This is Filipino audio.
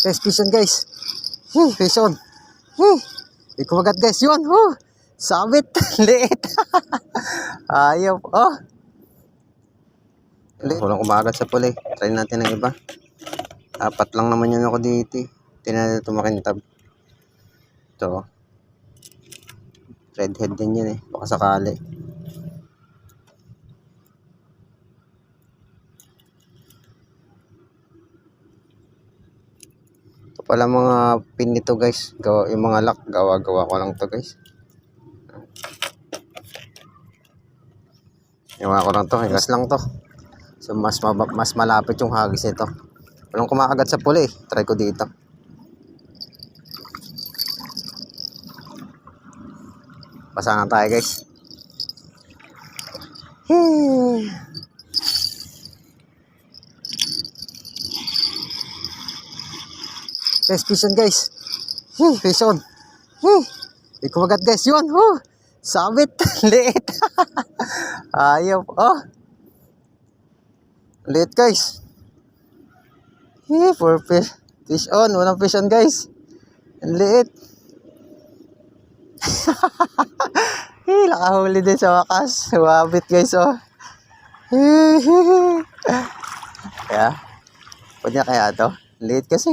Guys, fish on guys. Fish on. Hindi kumagat guys. Yun. Sabit. Liit. Ayaw. Walang kumagat sa pula. Try natin ng iba. 4 lang naman yun ako dito. Tingnan natin tumakintab. Ito. Redhead din yun baka sakali. Ito pala mga pin nito guys. Yung mga lock. Gawa ko lang to guys. Gawa ko lang to. Higas lang to. So mas malapit yung hagis nito. Walang kumakagat sa pula Try ko dito. Basa na tayo guys. Guys, fish on guys. Fish on. Hindi kumagat guys. Yun. Sabit. Liit. Ayaw. Liit guys. For fish on. Walang fish on guys. Ang liit. Nakahuli din sa wakas. Wabit guys Kaya, pwede na kaya to? Liit kasi.